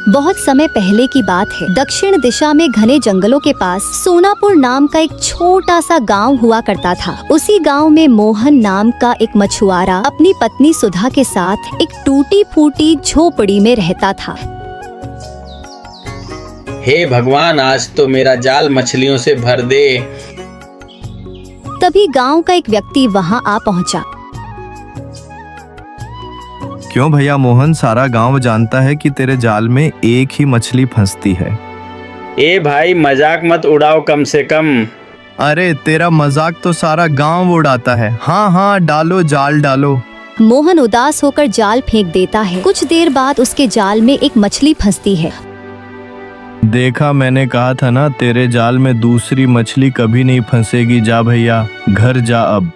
बहुत समय पहले की बात है। दक्षिण दिशा में घने जंगलों के पास सोनापुर नाम का एक छोटा सा गांव हुआ करता था। उसी गांव में मोहन नाम का एक मछुआरा अपनी पत्नी सुधा के साथ एक टूटी फूटी झोपड़ी में रहता था। हे भगवान, आज तो मेरा जाल मछलियों से भर दे। तभी गांव का एक व्यक्ति वहां आ पहुंचा। क्यों भैया मोहन, सारा गांव जानता है कि तेरे जाल में एक ही मछली फंसती है। ए भाई, मजाक मत उड़ाओ कम से कम। अरे तेरा मजाक तो सारा गांव उड़ाता है। हाँ हाँ, डालो जाल डालो। मोहन उदास होकर जाल फेंक देता है। कुछ देर बाद उसके जाल में एक मछली फंसती है। देखा, मैंने कहा था ना, तेरे जाल में दूसरी मछली कभी नहीं फंसेगी। जा भैया, घर जा अब।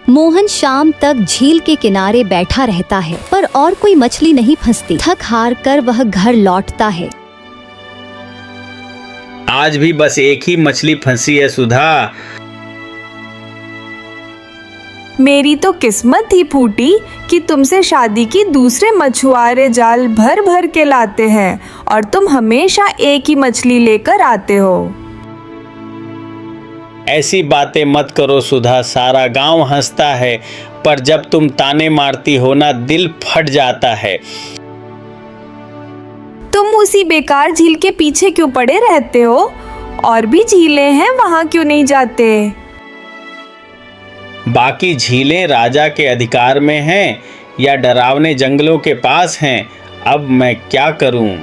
मोहन शाम तक झील के किनारे बैठा रहता है, पर और कोई मछली नहीं फंसती। थक हार कर वह घर लौटता है। आज भी बस एक ही मछली फंसी है सुधा। मेरी तो किस्मत ही फूटी कि तुमसे शादी की दूसरे मछुआरे जाल भर भर के लाते हैं और तुम हमेशा एक ही मछली लेकर आते हो। ऐसी बातें मत करो सुधा, सारा गांव हंसता है, पर जब तुम ताने मारती हो ना, दिल फट जाता है। तुम उसी बेकार झील के पीछे क्यों पड़े रहते हो? और भी झीलें हैं, वहां क्यों नहीं जाते? बाकी झीलें राजा के अधिकार में हैं या डरावने जंगलों के पास हैं। अब मैं क्या करूं?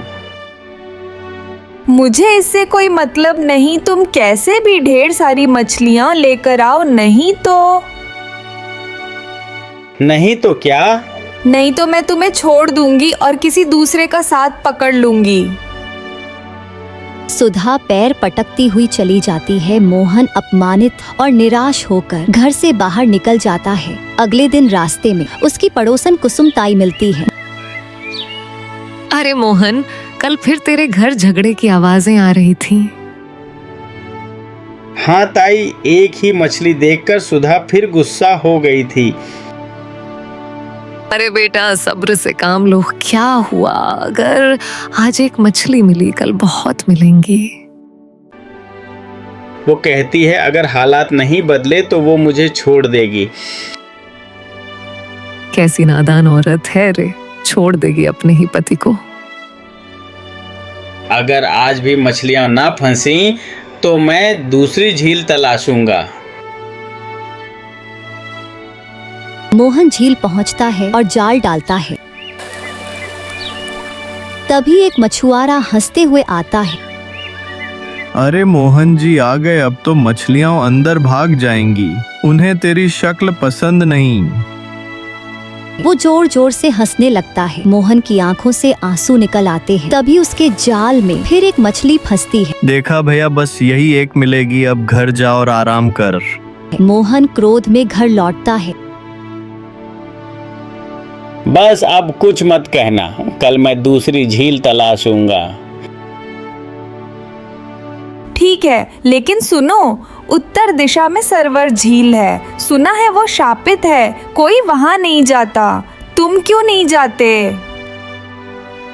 मुझे इससे कोई मतलब नहीं। तुम कैसे भी ढेर सारी मछलियां लेकर आओ, नहीं तो क्या? नहीं तो मैं तुम्हें छोड़ दूंगी और किसी दूसरे का साथ पकड़ लूंगी। सुधा पैर पटकती हुई चली जाती है। मोहन अपमानित और निराश होकर घर से बाहर निकल जाता है। अगले दिन रास्ते में उसकी पड़ोसन कुसुम ताई मिलती है। अरे मोहन, कल फिर तेरे घर झगड़े की आवाजें आ रही थी। हाँ ताई, एक ही मछली देखकर सुधा फिर गुस्सा हो गई थी। अरे बेटा, सब्र से काम लो। क्या हुआ? अगर आज एक मछली मिली, कल बहुत मिलेंगी। वो कहती है अगर हालात नहीं बदले तो वो मुझे छोड़ देगी। कैसी नादान औरत है रे, छोड़ देगी अपने ही पति को। अगर आज भी मछलियां ना फंसी तो मैं दूसरी झील तलाशूंगा। मोहन झील पहुंचता है और जाल डालता है। तभी एक मछुआरा हंसते हुए आता है। अरे मोहन जी आ गए, अब तो मछलियां अंदर भाग जाएंगी। उन्हें तेरी शक्ल पसंद नहीं। वो जोर जोर से हंसने लगता है। मोहन की आंखों से आंसू निकल आते हैं। तभी उसके जाल में फिर एक मछली फंसती है। देखा भैया, बस यही एक मिलेगी। अब घर जा और आराम कर। मोहन क्रोध में घर लौटता है। बस अब कुछ मत कहना, कल मैं दूसरी झील तलाशूंगा। ठीक है, लेकिन सुनो, उत्तर दिशा में सरवर झील है। सुना है वो शापित है, कोई वहां नहीं जाता। तुम क्यों नहीं जाते?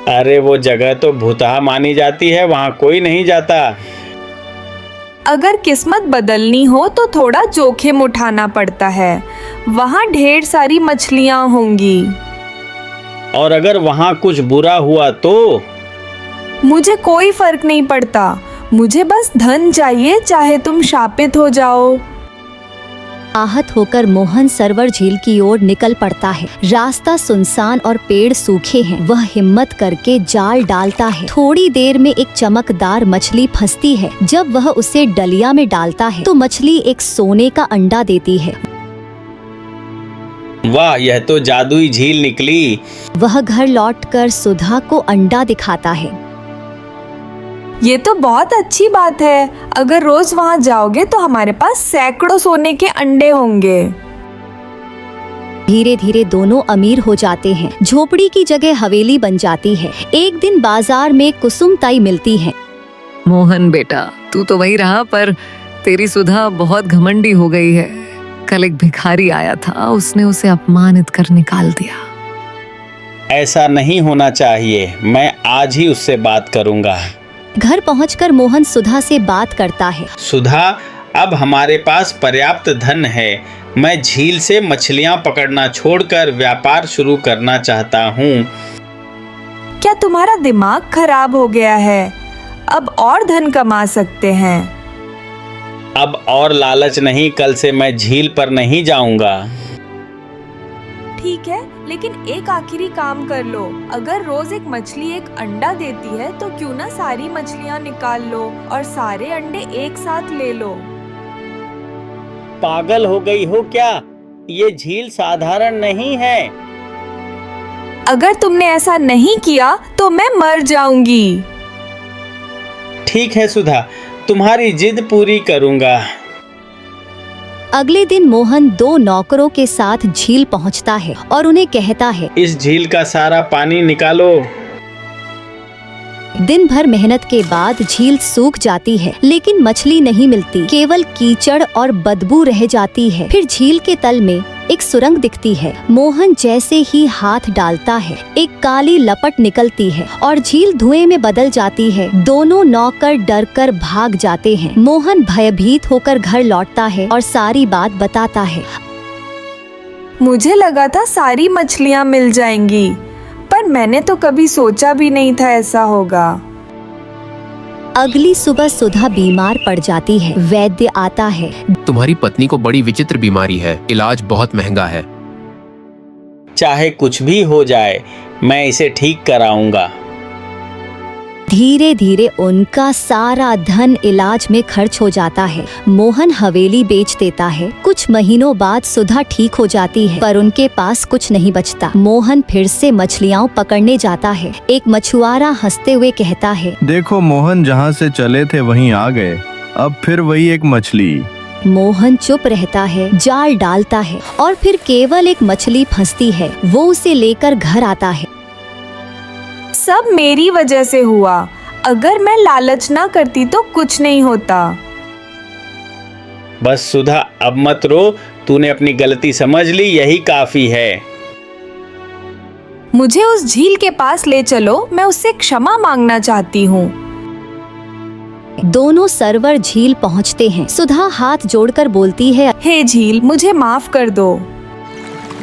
अरे वो जगह तो भूतहा मानी जाती है, वहां कोई नहीं जाता। अगर किस्मत बदलनी हो तो थोड़ा जोखिम उठाना पड़ता है। वहां ढेर सारी मछलियां होंगी। और अगर वहां कुछ बुरा हुआ तो? मुझे कोई फर्क नहीं पड़ता। मुझे बस धन चाहिए, चाहे तुम शापित हो जाओ। आहत होकर मोहन सरवर झील की ओर निकल पड़ता है। रास्ता सुनसान और पेड़ सूखे हैं। वह हिम्मत करके जाल डालता है। थोड़ी देर में एक चमकदार मछली फंसती है। जब वह उसे डलिया में डालता है तो मछली एक सोने का अंडा देती है। वाह, यह तो जादुई झील निकली। वह घर लौटकर सुधा को अंडा दिखाता है। ये तो बहुत अच्छी बात है। अगर रोज वहां जाओगे तो हमारे पास सैकड़ों सोने के अंडे होंगे। धीरे धीरे दोनों अमीर हो जाते हैं। झोपड़ी की जगह हवेली बन जाती है। एक दिन बाजार में कुसुम ताई मिलती है। मोहन बेटा, तू तो वही रहा, पर तेरी सुधा बहुत घमंडी हो गई है। कल एक भिखारी आया था, उसने उसे अपमानित कर निकाल दिया। ऐसा नहीं होना चाहिए। मैं आज ही उससे बात करूंगा। घर पहुंचकर मोहन सुधा से बात करता है। सुधा, अब हमारे पास पर्याप्त धन है। मैं झील से मछलियां पकड़ना छोड़कर व्यापार शुरू करना चाहता हूँ। क्या तुम्हारा दिमाग खराब हो गया है? अब और धन कमा सकते हैं। अब और लालच नहीं, कल से मैं झील पर नहीं जाऊंगा। ठीक है, लेकिन एक आखिरी काम कर लो। अगर रोज एक मछली एक अंडा देती है तो क्यों ना सारी मछलियाँ निकाल लो और सारे अंडे एक साथ ले लो। पागल हो गई हो क्या? ये झील साधारण नहीं है। अगर तुमने ऐसा नहीं किया तो मैं मर जाऊंगी। ठीक है सुधा, तुम्हारी जिद पूरी करूंगा। अगले दिन मोहन 2 नौकरों के साथ झील पहुंचता है और उन्हें कहता है, इस झील का सारा पानी निकालो। दिन भर मेहनत के बाद झील सूख जाती है, लेकिन मछली नहीं मिलती। केवल कीचड़ और बदबू रह जाती है। फिर झील के तल में एक सुरंग दिखती है। मोहन जैसे ही हाथ डालता है, एक काली लपट निकलती है और झील धुएं में बदल जाती है। दोनों नौकर डरकर भाग जाते हैं। मोहन भयभीत होकर घर लौटता है और सारी बात बताता है। मुझे लगा था सारी मछलियाँ मिल जाएंगी, पर मैंने तो कभी सोचा भी नहीं था ऐसा होगा। अगली सुबह सुधा बीमार पड़ जाती है। वैद्य आता है। तुम्हारी पत्नी को बड़ी विचित्र बीमारी है, इलाज बहुत महंगा है। चाहे कुछ भी हो जाए, मैं इसे ठीक कराऊंगा। धीरे धीरे उनका सारा धन इलाज में खर्च हो जाता है। मोहन हवेली बेच देता है। कुछ महीनों बाद सुधा ठीक हो जाती है, पर उनके पास कुछ नहीं बचता। मोहन फिर से मछलियाँ पकड़ने जाता है। एक मछुआरा हंसते हुए कहता है, देखो मोहन, जहाँ से चले थे वहीं आ गए। अब फिर वही एक मछली। मोहन चुप रहता है, जाल डालता है और फिर केवल एक मछली फंसती है। वो उसे लेकर घर आता है। सब मेरी वजह से हुआ। अगर मैं लालच ना करती तो कुछ नहीं होता। बस सुधा, अब मत रो। तूने अपनी गलती समझ ली, यही काफी है। मुझे उस झील के पास ले चलो, मैं उससे क्षमा मांगना चाहती हूँ। दोनों सरवर झील पहुँचते हैं। सुधा हाथ जोड़कर बोलती है, हे झील, मुझे माफ कर दो।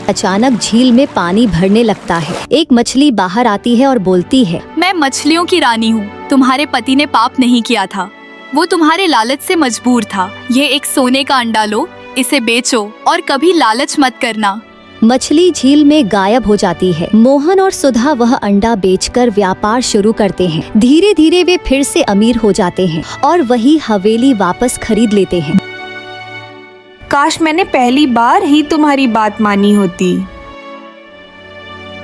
अचानक झील में पानी भरने लगता है। एक मछली बाहर आती है और बोलती है, मैं मछलियों की रानी हूँ। तुम्हारे पति ने पाप नहीं किया था, वो तुम्हारे लालच से मजबूर था। ये एक सोने का अंडा लो, इसे बेचो और कभी लालच मत करना। मछली झील में गायब हो जाती है। मोहन और सुधा वह अंडा बेचकर व्यापार शुरू करते हैं। धीरे धीरे वे फिर से अमीर हो जाते हैं और वही हवेली वापस खरीद लेते हैं। काश मैंने पहली बार ही तुम्हारी बात मानी होती।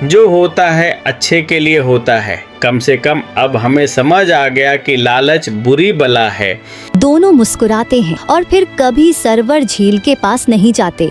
जो होता है अच्छे के लिए होता है। कम से कम अब हमें समझ आ गया कि लालच बुरी बला है। दोनों मुस्कुराते हैं और फिर कभी सरवर झील के पास नहीं जाते।